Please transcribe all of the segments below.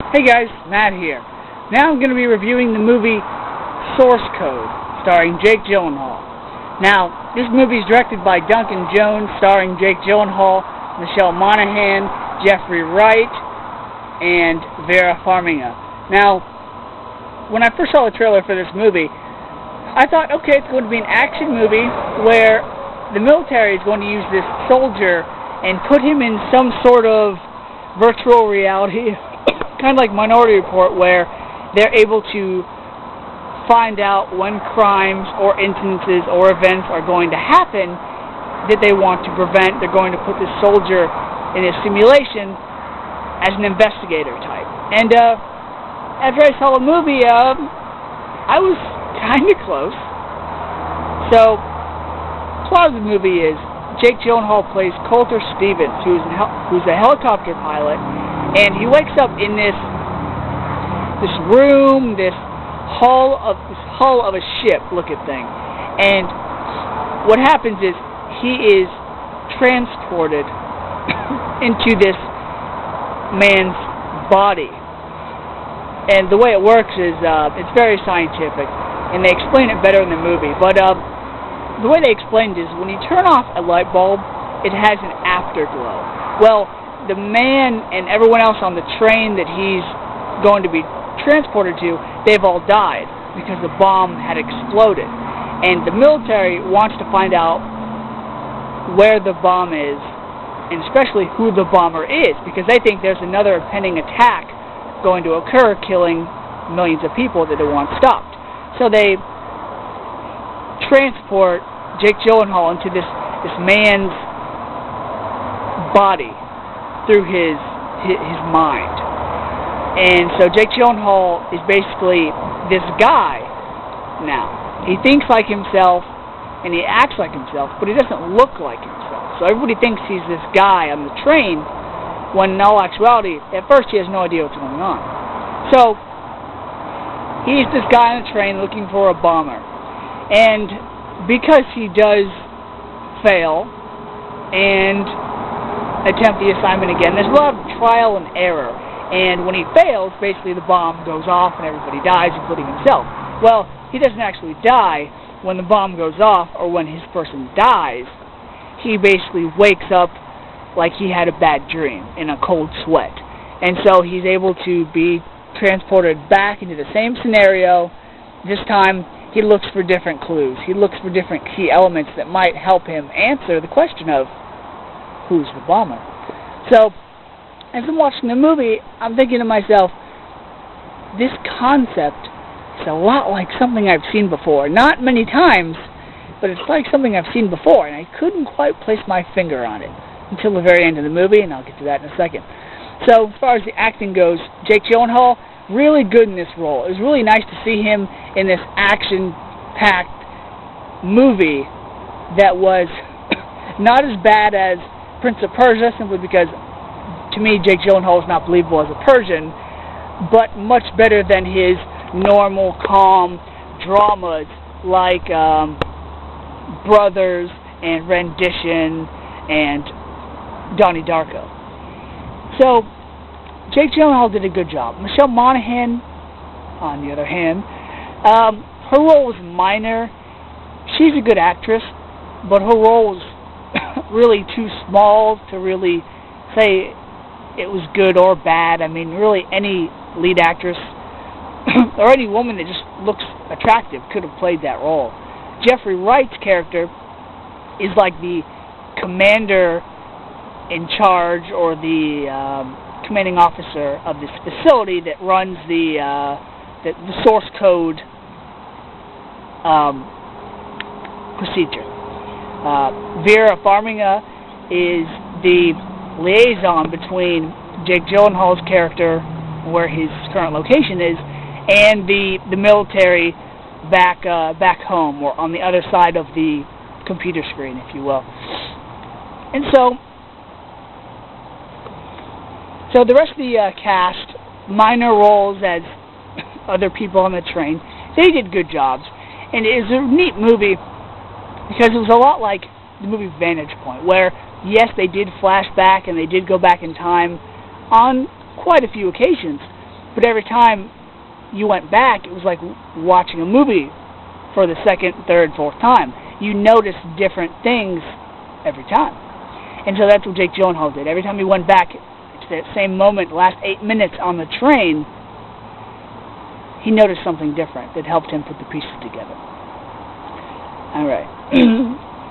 Hey guys, Matt here. Now I'm going to be reviewing the movie Source Code, starring Jake Gyllenhaal. Now, this movie is directed by Duncan Jones, starring Jake Gyllenhaal, Michelle Monaghan, Jeffrey Wright, and Vera Farmiga. Now, when I first saw the trailer for this movie, I thought, okay, it's going to be an action movie where the military is going to use this soldier and put him in some sort of virtual reality kind of like Minority Report, where they're able to find out when crimes or instances or events are going to happen that they want to prevent. They're going to put this soldier in a simulation as an investigator type. And after I saw the movie, I was kind of close. So, the plot of the movie is Jake Gyllenhaal plays Colter Stevens, who's a helicopter pilot, and he wakes up in this room, this hull of a ship-looking thing. And what happens is he is transported into this man's body. And the way it works is it's very scientific, and they explain it better in the movie. But the way they explained it is when you turn off a light bulb, it has an afterglow. Well, the man and everyone else on the train that he's going to be transported to, they've all died because the bomb had exploded. And the military wants to find out where the bomb is, and especially who the bomber is, because they think there's another impending attack going to occur, killing millions of people that they want stopped. So they transport Jake Gyllenhaal into this man's body through his mind. And so Jake Gyllenhaal is basically this guy now. He thinks like himself and he acts like himself, but he doesn't look like himself. So everybody thinks he's this guy on the train, when in all actuality, at first he has no idea what's going on. So he's this guy on the train looking for a bomber. And because he does fail and attempt the assignment again, there's a lot of trial and error. And when he fails, basically the bomb goes off and everybody dies, including himself. Well, he doesn't actually die when the bomb goes off or when his person dies. He basically wakes up like he had a bad dream in a cold sweat. And so he's able to be transported back into the same scenario. This time, he looks for different clues. He looks for different key elements that might help him answer the question of who's the bomber. So, as I'm watching the movie, I'm thinking to myself, this concept is a lot like something I've seen before. Not many times, but it's like something I've seen before, and I couldn't quite place my finger on it until the very end of the movie, and I'll get to that in a second. So, as far as the acting goes, Jake Gyllenhaal, really good in this role. It was really nice to see him in this action-packed movie that was not as bad as Prince of Persia, simply because, to me, Jake Gyllenhaal is not believable as a Persian, but much better than his normal, calm dramas like Brothers and Rendition and Donnie Darko. So, Jake Gyllenhaal did a good job. Michelle Monaghan, on the other hand, her role was minor. She's a good actress, but her role was really too small to really say it was good or bad. I mean, really, any lead actress or any woman that just looks attractive could have played that role. Jeffrey Wright's character is like the commander in charge, or the commanding officer of this facility that runs the source code procedure. Vera Farmiga is the liaison between Jake Gyllenhaal's character, where his current location is, and the military back home, or on the other side of the computer screen, if you will. And so the rest of the cast, minor roles as other people on the train, they did good jobs. And it was a neat movie because it was a lot like the movie Vantage Point, where, yes, they did flashback and they did go back in time on quite a few occasions, but every time you went back, it was like watching a movie for the second, third, fourth time. You noticed different things every time. And so that's what Jake Gyllenhaal did. Every time he went back to that same moment, the last 8 minutes on the train, he noticed something different that helped him put the pieces together. Alright.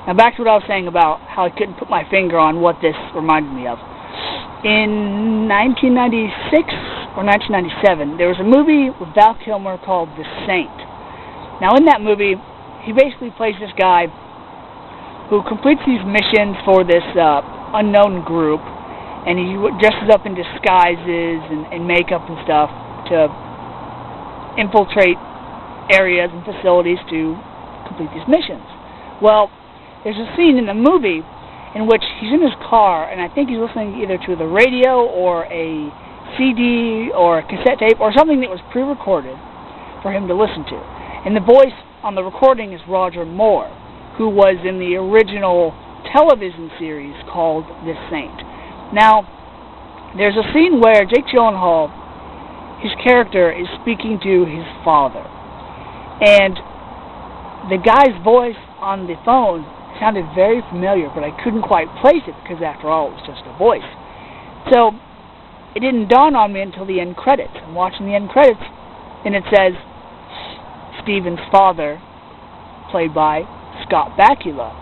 Now back to what I was saying about how I couldn't put my finger on what this reminded me of. In 1996 or 1997, there was a movie with Val Kilmer called The Saint. Now in that movie, he basically plays this guy who completes these missions for this unknown group, and he dresses up in disguises and makeup and stuff to infiltrate areas and facilities to complete these missions. Well, there's a scene in the movie in which he's in his car, and I think he's listening either to the radio or a CD or a cassette tape or something that was pre-recorded for him to listen to. And the voice on the recording is Roger Moore, who was in the original television series called The Saint. Now, there's a scene where Jake Gyllenhaal, his character, is speaking to his father. And the guy's voice on the phone sounded very familiar, but I couldn't quite place it because, after all, it was just a voice. So it didn't dawn on me until the end credits. I'm watching the end credits, and it says, Steven's father, played by Scott Bakula.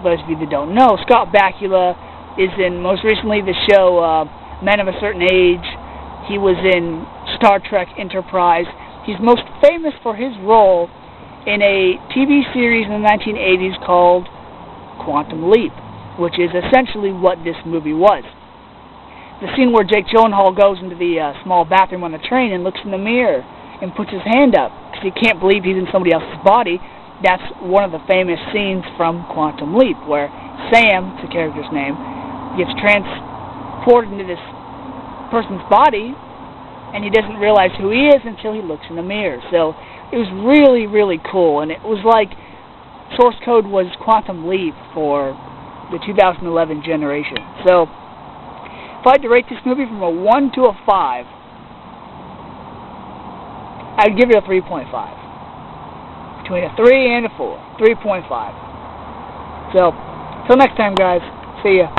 Those of you that don't know, Scott Bakula is in, most recently, the show Men of a Certain Age. He was in Star Trek Enterprise. He's most famous for his role in a TV series in the 1980s called Quantum Leap, which is essentially what this movie was. The scene where Jake Gyllenhaal goes into the small bathroom on the train and looks in the mirror and puts his hand up because he can't believe he's in somebody else's body, that's one of the famous scenes from Quantum Leap, where Sam, the character's name, gets transported into this person's body, and he doesn't realize who he is until he looks in the mirror. So it was really, really cool, and it was like source code was Quantum Leap for the 2011 generation. So if I had to rate this movie from a 1 to a 5, I'd give it a 3.5. Between a 3 and a 4. 3.5. So, till next time, guys. See ya.